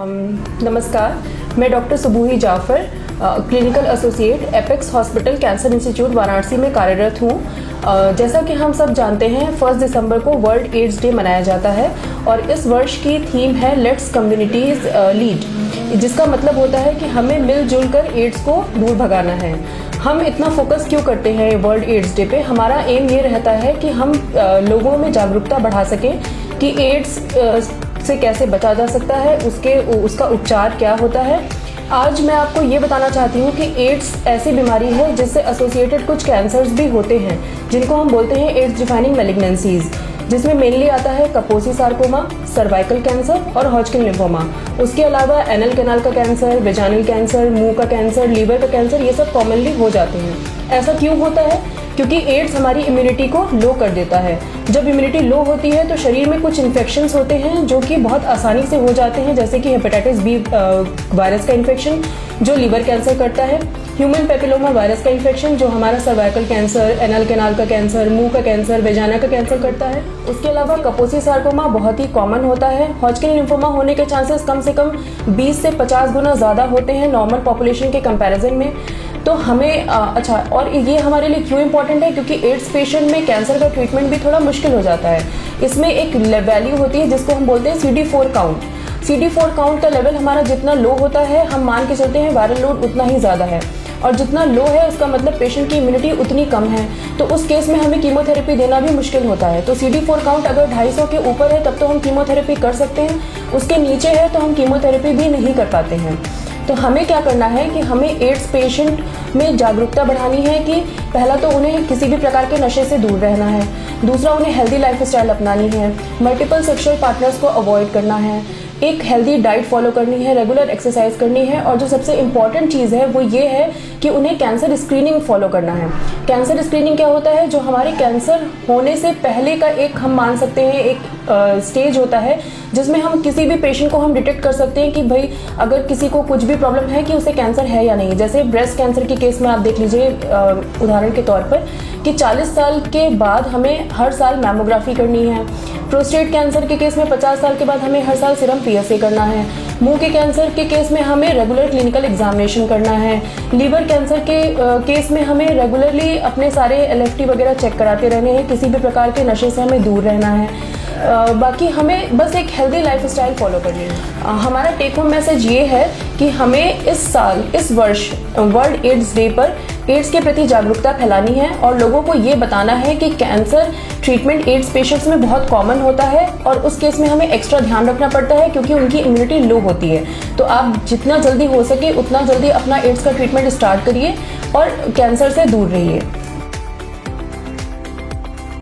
नमस्कार, मैं doctor Subuhi Jafar, clinical associate apex hospital cancer institute Varanasi में कार्यरत हूँ। जैसा कि हम सब जानते हैं 1 दिसंबर को वर्ल्ड एड्स डे मनाया जाता है और इस वर्ष की थीम है लेट्स कम्युनिटीज लीड, जिसका मतलब होता है कि हमें मिलजुल कर एड्स को दूर भगाना है। हम इतना फोकस क्यों करते हैं वर्ल्ड एड्स डे पे? हमारा एम ये रहता है कि हम लोगों में जागरूकता बढ़ा सकें कि एड्स से कैसे बचा जा सकता है, उसका उपचार क्या होता है। आज मैं आपको ये बताना चाहती हूँ कि एड्स ऐसी बीमारी है जिससे एसोसिएटेड कुछ कैंसर्स भी होते हैं, जिनको हम बोलते हैं एड्स डिफाइनिंग मैलिग्नेंसीज, जिसमें मेनली आता है कपोसी सार्कोमा, सर्वाइकल कैंसर और हॉजकिन लिम्फोमा। उसके अलावा एनल कैनाल का कैंसर, वेजाइनल कैंसर, मुंह का कैंसर, लीवर का कैंसर, ये सब कॉमनली हो जाते हैं। ऐसा क्यों होता है? क्योंकि एड्स हमारी इम्यूनिटी को लो कर देता है। जब इम्यूनिटी लो होती है तो शरीर में कुछ इन्फेक्शंस होते हैं जो कि बहुत आसानी से हो जाते हैं, जैसे कि हेपेटाइटिस बी वायरस का इन्फेक्शन जो लीवर कैंसर करता है, ह्यूमन पेपिलोमा वायरस का इन्फेक्शन जो हमारा सर्वाइकल कैंसर, एनल कैनाल का कैंसर, मुंह का कैंसर, वेजाइना का कैंसर करता है। उसके अलावा कपोसी सार्कोमा बहुत ही कॉमन होता है। हॉजकिन लिम्फोमा होने के चांसेस कम से कम 20 से 50 गुना ज़्यादा होते हैं नॉर्मल पॉपुलेशन के कंपैरिजन में। तो हमें और ये हमारे लिए क्यों इम्पोर्टेंट है? क्योंकि एड्स पेशेंट में कैंसर का ट्रीटमेंट भी थोड़ा मुश्किल हो जाता है। इसमें एक वैल्यू होती है जिसको हम बोलते हैं CD4 काउंट। CD4 काउंट का लेवल हमारा जितना लो होता है, हम मान के चलते हैं वायरल लोड उतना ही ज़्यादा है, और जितना लो है उसका मतलब पेशेंट की इम्यूनिटी उतनी कम है। तो उस केस में हमें कीमोथेरेपी देना भी मुश्किल होता है। तो CD4 काउंट अगर 250 के ऊपर है तब तो हम कीमोथेरेपी कर सकते हैं, उसके नीचे है तो हम कीमोथेरेपी भी नहीं कर पाते हैं। तो हमें क्या करना है कि हमें एड्स पेशेंट में जागरूकता बढ़ानी है कि पहला तो उन्हें किसी भी प्रकार के नशे से दूर रहना है, दूसरा उन्हें हेल्दी लाइफस्टाइल अपनानी है, मल्टीपल सेक्सुअल पार्टनर्स को अवॉइड करना है, एक हेल्दी डाइट फॉलो करनी है, रेगुलर एक्सरसाइज करनी है, और जो सबसे इम्पॉर्टेंट चीज़ है वो ये है कि उन्हें कैंसर स्क्रीनिंग फॉलो करना है। कैंसर स्क्रीनिंग क्या होता है? जो हमारे कैंसर होने से पहले का एक हम मान सकते हैं एक स्टेज होता है जिसमें हम किसी भी पेशेंट को हम डिटेक्ट कर सकते हैं कि भाई अगर किसी को कुछ भी प्रॉब्लम है कि उसे कैंसर है या नहीं। जैसे ब्रेस्ट कैंसर के केस में आप देख लीजिए उदाहरण के तौर पर कि 40 साल के बाद हमें हर साल मैमोग्राफी करनी है। प्रोस्टेट कैंसर के केस में 50 साल के बाद हमें हर साल सीरम PSA करना है। मुंह के कैंसर के केस में हमें रेगुलर क्लिनिकल एग्जामिनेशन करना है। लीवर कैंसर के केस में हमें रेगुलरली अपने सारे LFT वगैरह चेक कराते रहने हैं। किसी भी प्रकार के नशे से हमें दूर रहना है। बाकी हमें बस एक हेल्दी लाइफस्टाइल फॉलो करनी है। हमारा टेक होम मैसेज ये है कि हमें इस वर्ष वर्ल्ड एड्स डे पर एड्स के प्रति जागरूकता फैलानी है और लोगों को ये बताना है कि कैंसर ट्रीटमेंट एड्स पेशेंट्स में बहुत कॉमन होता है और उस केस में हमें एक्स्ट्रा ध्यान रखना पड़ता है क्योंकि उनकी इम्यूनिटी लो होती है। तो आप जितना जल्दी हो सके उतना जल्दी अपना एड्स का ट्रीटमेंट स्टार्ट करिए और कैंसर से दूर रहिए।